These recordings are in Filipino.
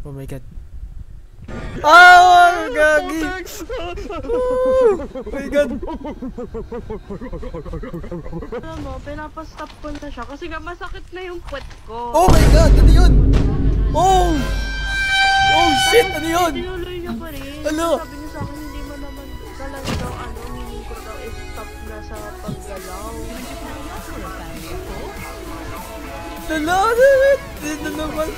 Oh my god. Oh, gagi! Oh my god! Alam mo, pinapastop ko na siya kasi nga masakit na yung puwet ko. Oh my god! Ano yun? Oh! Oh shit! Ano yun? Tinuloy niya pa rin. Ano? Sabi niya sa akin, hindi mo naman talaga daw meaning ko daw is stop na sa paggalaw. Lala! Dito naman!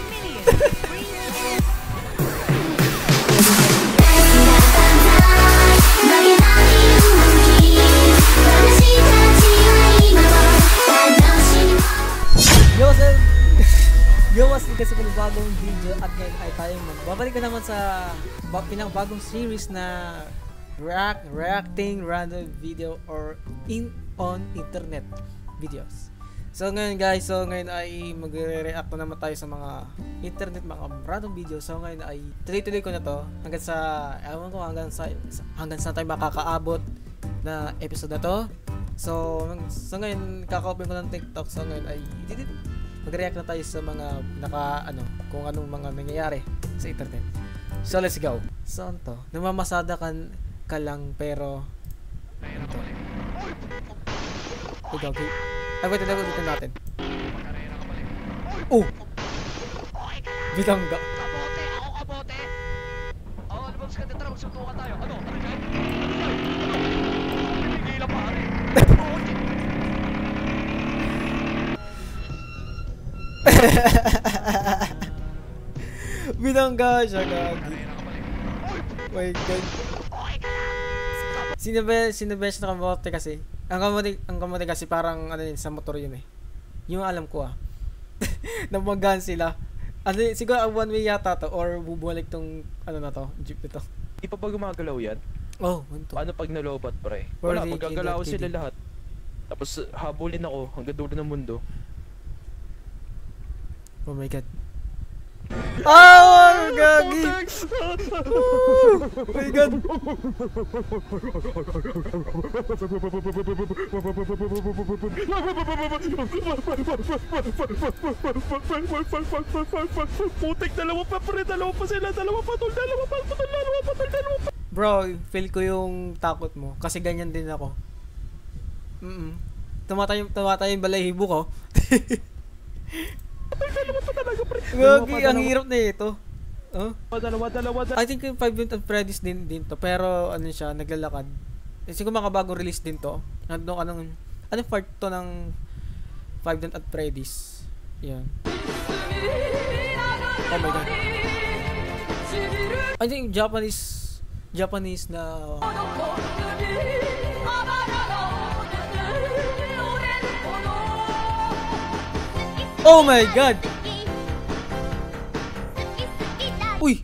Yo, what's up kasi bagong video at ngayon ay tayong babalik ka naman sa pinakabagong series na reacting random video or on internet videos. So ngayon guys, ngayon ay magre-react na naman tayo sa mga internet, mga random videos. So ngayon ay tuloy-tuloy ko na to hanggang sa, ewan ko hanggang sa tayo makakaabot na episode na to. So ngayon kaka-open ko ng TikTok. So ngayon ay mag-react na tayo sa mga kung anong mga nangyayari sa internet. So let's go. Saan to? Namamasada ka lang pero ano to? Ikaw, okay. Ay, wait, dito natin. Oh! Bilangga. Kabote! Ako kabote! Oo, lumabas ka dito, magsuntukan tayo. Ano dyan? Pinigilan pa rin. Bilangga siya, gagi. My god. Sinebesh na kamote kasi. Ang kamote kasi parang sa motor yun eh. Yung alam ko namagan sila. Siguro ang one way yata to or bubalik tong na to, jeep ito. Di pa ba gumagalaw yan? Oh, ganito. Paano pag nalobat pre? Wala, magagalaw sila lahat. Tapos habulin ako hanggang dulo ng mundo. Oh my god. Oh, gagi! Oh my god! Putik, dalawa pa sila, dalawa pa. Bro, feel ko yung takot mo kasi ganyan din ako. Tumatay yung balahibo ko. Gagi, ang hirap na ito. Dalawa. I think yung 5 Nights at Freddy's din to, pero siya, naglalakad. Siguro makabagong release din to. Anong part to ng 5 Nights at Freddy's? Yan. Oh my god. I think Japanese na oh my god! Uy!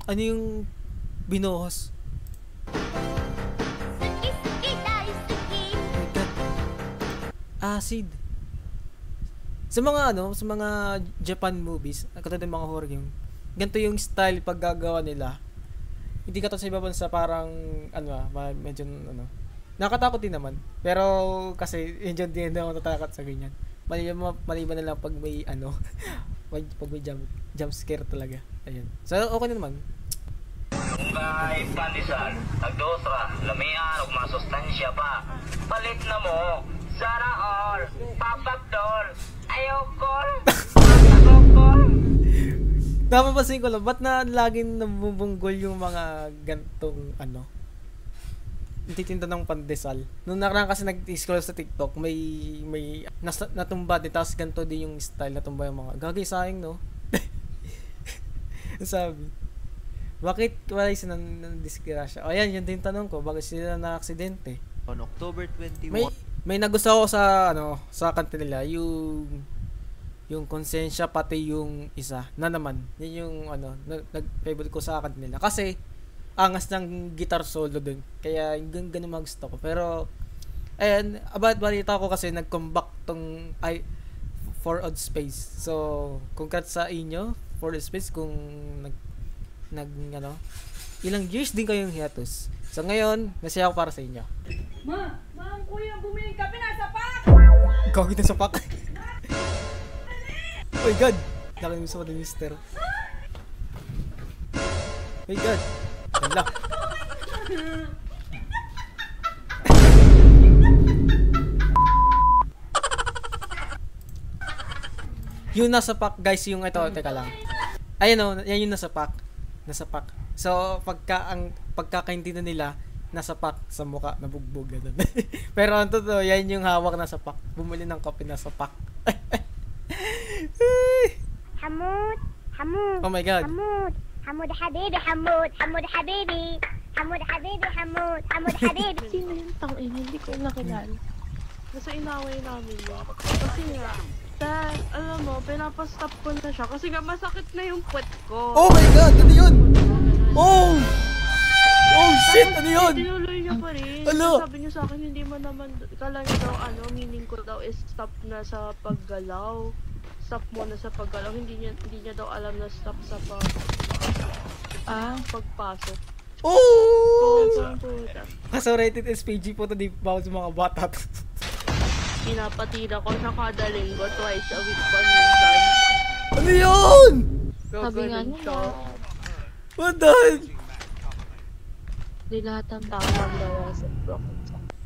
Ano yung binuhos? Acid. Sa mga Japan movies, katulad ng mga horror game, ganito yung style pag gagawa nila. Hindi katulad sa iba bansa parang medyo nakatakot din naman. Pero kasi medyo din ako natatakot sa ganyan. Maliban na lang pag may pag may jump scare talaga. Ayun. So okay na naman. Kay pandesal, nagdosra, lamian ug masustansya pa. Palit na mo. Sana all, papagdol. Ayokol. Ayokol. Napapansin ko lang, ba't na laging nabubunggol yung mga gantong titinda ng pandesal. Nung nakaraan kasi nag-scroll sa TikTok, may natumba din, tapos ganito din yung style, natumba yung mga gagay sayang, no? Sabi, bakit wala sila ng disgrasya? O yan, yun din tanong ko, bakit sila na-aksidente? On October 21. May nagustuhan ko sa kanta nila, yung konsensya pati yung isa na naman. Yun yung nag-favorite ko sa kanta nila. Kasi angas ng guitar solo dun. Kaya ganun mga gusto ko. Pero ayan, balita ko kasi nag-comeback tong 4 Odd Space. So, congrats sa inyo 4 Odd Space kung ilang years din kayong hiatus. So ngayon, nasaya ako para sa inyo. Ang kuya, bumili ka, pinasa pak! Gagawin na sa pak. Oh my god. Nakalimutan ko ni Mister. My God. Wala. Yung nasa pack, guys, yung ito, teka lang. Ayan o, yan yung nasa pack. Nasa pack. So, pagkakaintindi na nila, nasa pack sa mukha, nabugbog ganun. Pero ang totoo, yan yung hawak nasa pack. Bumili ng kape nasa pack. حمود حمود Oh my God. حمود حمود حبيبي حمود حمود حبيبي حمود حبيبي حمود حمود حبيبي Sino yung tangina? Hindi ko nakilala. Nasa inaway namin yun. Kasi nga, dahil, alam mo, pinapastop ko na siya. Kasi nga, masakit na yung puwet ko. Oh my God, ano yun? Oh! Oh shit, ano yun? Tinuloy niya pa rin. Alo! Sabi niya sa akin, hindi mo naman, kala niya daw, meaning ko daw is stop na sa paggalaw. Stop mo na sa paggalaw. Hindi niya daw alam na stop sa pagpasok. Oh! Puta. Kaso rated SPG po ito, di bawal sa mga bata. Pinapatira ko siya kada linggo, twice a week pa minsan. Ano yun? Sabi nga niya, What the hell? di lahat ng tao magawa sa broken.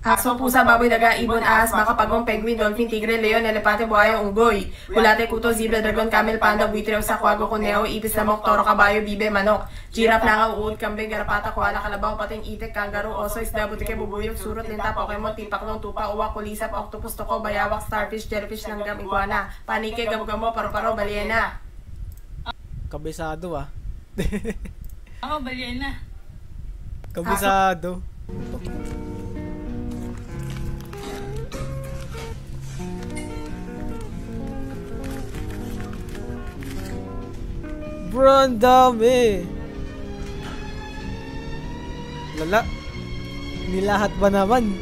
Aso, pusa, baboy, daga, ibon, ahas, baka, pagong, penguin, dolphin, tigre, leon, elepante, buhaya, unggoy, bulate, kuto, zebra, dragon, camel, panda, buitre, usa, kwago, kuneho, ipis, lamok, toro, kabayo, bibe, manok, giraffe, langaw, uod, kambing, garapata, koala, kalabaw, pating, itik, kangaroo, oso, isda, butike, bubuyog, surot, linta, pokemon, tipaklong, tupa, uwak, kulisap, octopus, toko, bayawak, starfish, jellyfish, langgam, iguana, panike, gamo-gamo, paro-paro, balyena. Kabisado ah. Ako, balyena. Kabisado. Bro, ang dami. Lala. Nilahat ba naman?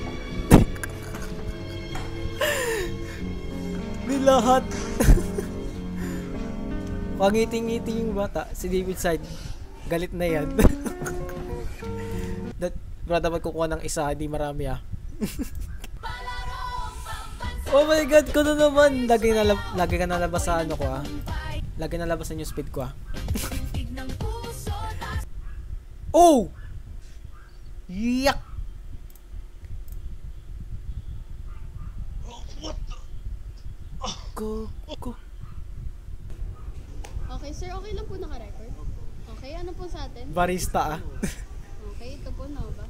Nilahat. Pangiting-ngiting yung bata. Si David Side. Galit na yan. Bro, dapat kukuha ng isa. Hindi marami ah. Oh my God, ko na naman. Lagi ka nalabas sa ano ko ah. Lagi nalabasan yung speed ko ah. Oh! Yak! Go. Okay, sir, okay lang po naka-record. Okay, ano po sa atin? Barista ah. Okay, ito po, Nova.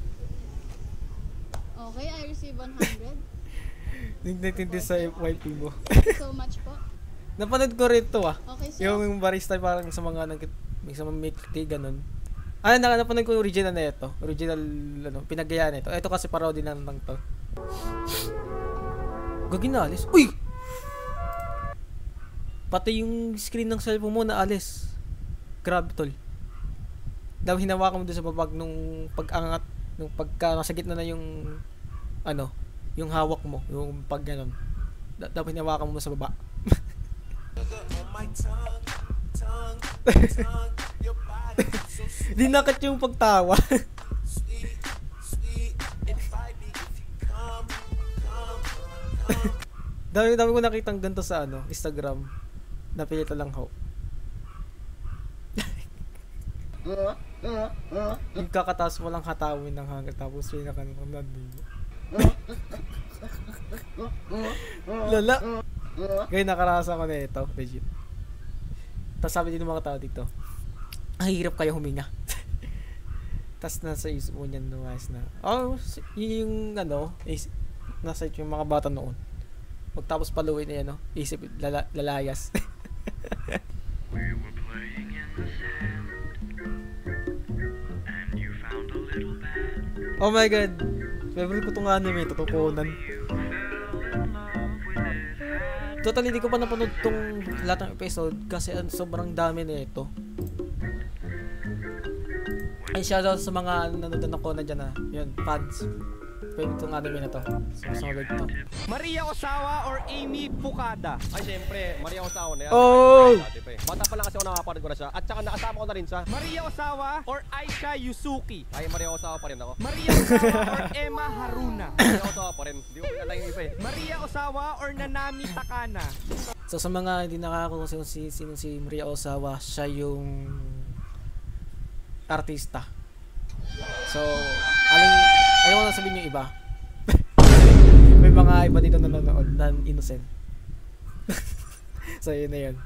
Okay, I receive 100. Nagtitindi sa FYP mo. So much po. Napanood ko rin to ah. Okay, sir. Yung barista parang sa mga may sa mga milk tea ganun. Napanood ko yung original na ito. Original pinagayaan ito. Ito kasi parody lang to. Gaginalis. Uy! Pati yung screen ng cellphone mo naalis. Grabe tol. Daw hinawakan mo doon sa babag nung pag-angat, nung pagka nasa gitna na yung yung hawak mo, yung pag ganun. Dapat hinawakan mo sa baba. Dinakit yung pagtawa. dami ko nakitang ganito sa Instagram. Napilita lang ho. Yung kakataas mo lang hatawin ng hanggang tapos may nakanunod mo. Lala. Ngayon nakarasa ko na ito, legit. Tapos sabi din ng mga tao dito, ang hirap kayo huminga. Tapos nasa isip mo niyan nuwais na, yun yung nasa isip yung mga bata noon. Pagtapos paluin na yan, isip lalayas. Oh my God, favorite ko itong anime, tutukunan. Totally, hindi ko pa napanood tong lahat ng episode kasi sobrang dami na ito. Ay, shoutout sa mga nanonood ng Conan dyan na, yun, fans. Favorite itong anime na to. Sumasabag to. Maria Osawa or Amy Fukada? Ay, siyempre, Maria Osawa na yan. Oh! Bata pa lang kasi ako nakapanood ko na siya. At saka nakasama ko na rin siya. Maria Osawa or Aisha Yusuki? Ay, Maria Osawa pa rin ako. Maria Osawa or Emma Haruna? Maria Osawa pa rin. Hindi ko kilala yung iba eh. Maria Osawa or Nanami Takana? So sa mga hindi nakakakita kung sino si Maria Ozawa, siya yung artista. So, ayaw ko na sabihin yung iba. May mga iba dito nanonood na innocent. So, yun na yun.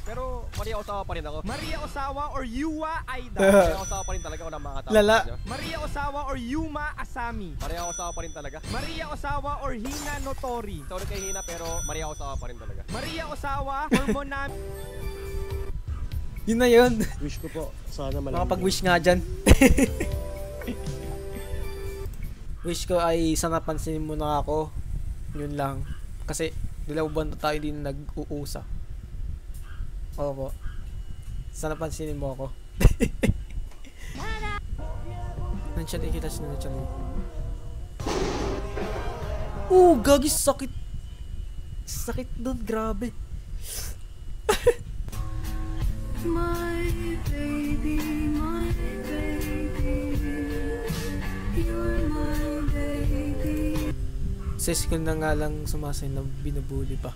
Pero Maria Ozawa pa rin ako. Maria Ozawa or Yua Aida? Maria Ozawa pa rin talaga ako na makakatawa. Lala. Maria Ozawa or Yuma Asami? Maria Ozawa pa rin talaga. Maria Ozawa or Hina Notori? Sorry kay Hina pero Maria Ozawa pa rin talaga. Maria Ozawa or Monami? Yun na yun. Wish ko po, sana malaman. Makapag-wish nga dyan. Wish ko ay sana pansinin mo na ako. Yun lang. Kasi dalawang buwan na tayo din nag-uusa. Oo po. Sana pansinin mo ako. Nandiyan ikita siya na dyan. Gagi sakit. Sakit doon, grabe. My baby, you're my baby. Sis ko na nga lang sumasay na binubuli pa.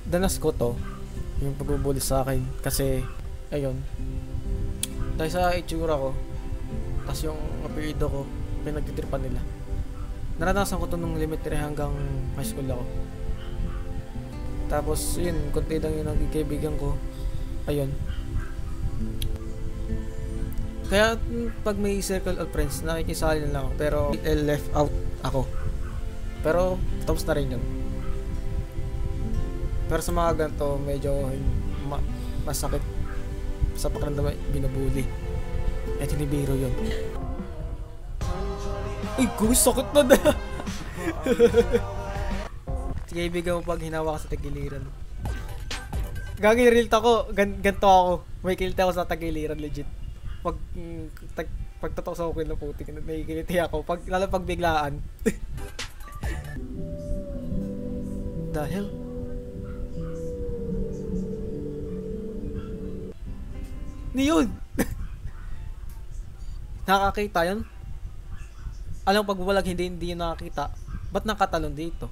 Danas ko to, yung pagbubuli sa akin. Kasi, ayun. Dahil sa itsura ko, tas yung apelido ko, pinagtitripan nila. Naranasan ko to nung elementary hanggang high school ako. Tapos yun, konti lang yung naging kaibigan ko. Ayun. Kaya pag may circle of friends, nakikisali na lang ako. Pero left out ako. Pero tapos na rin yun. Pero sa mga ganito, medyo masakit sa pakiramdam binubuli. At hinibiro yun. Uy, guys, sakit na na. Kaibigan mo pag hinawa ka sa tagiliran. Gagawin real ako, ganito ako. May kiliti ako sa tagiliran, legit. Pag tatok sa akin na putik, nakikiliti ako. Lalo pag biglaan. Dahil ni yun. Nakakita yun. Alam mo, pag walang hindi yun nakakita, ba't nakatalon dito?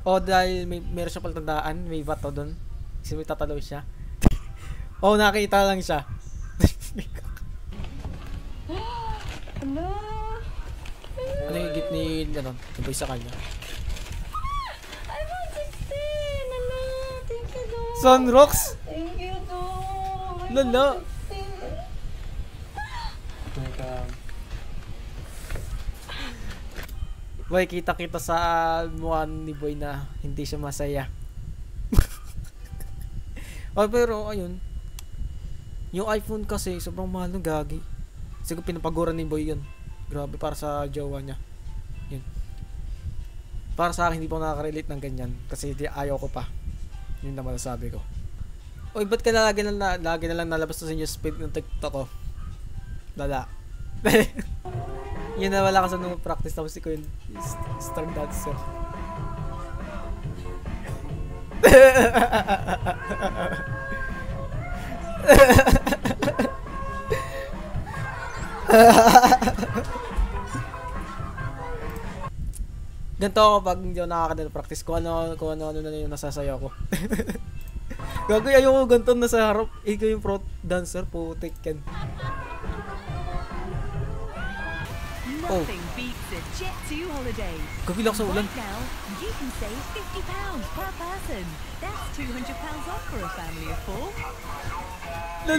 O dahil meron siya palatandaan, may bato doon. Kasi may tatalo siya. O nakita lang siya. Ano yung higit ni boy sa kanya? I want 16! Ano? Thank you, Dong. Sunrocks? Thank you, Dong. Lala. Boy, kita-kita sa mukha ni Boy na hindi siya masaya. Pero ayun, yung iPhone kasi sobrang mahal ng gagi. Siguro pinapaguran ni Boy yun. Grabe para sa jowa niya. Yun. Para sa akin hindi pa nakaka-relate ng ganyan kasi ayaw ko pa. Yun naman sabi ko. Oy, ba't ka lagi na lang nalabas sa inyo speed ng TikTok ko? Lala. Yun na wala ka sa nung practice tapos ko yung star dancer. Ganito ako pag hindi ako nakakadal-practice kung ano na yung nasasayaw ko. Gagawin ayoko ganito nasa harap. Ikaw yung pro dancer, putik yan. Nothing beats a Jet2 holiday. Gagawin lang sa ulan. Right now, you can save £50 per person. That's £200 off for a family of 4.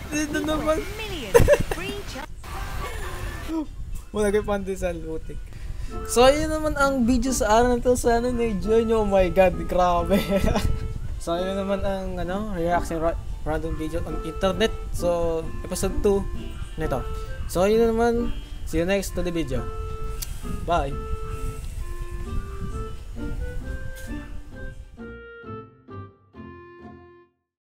Dito naman. Millions free Wala kayo pandesal, putik. So, yun naman ang video sa araw na to. Sana na-enjoy nyo. Oh my god, grabe. So, yun naman ang reaction random video on internet. So, episode 2 nito. So, yun naman. See you next to the video. Bye.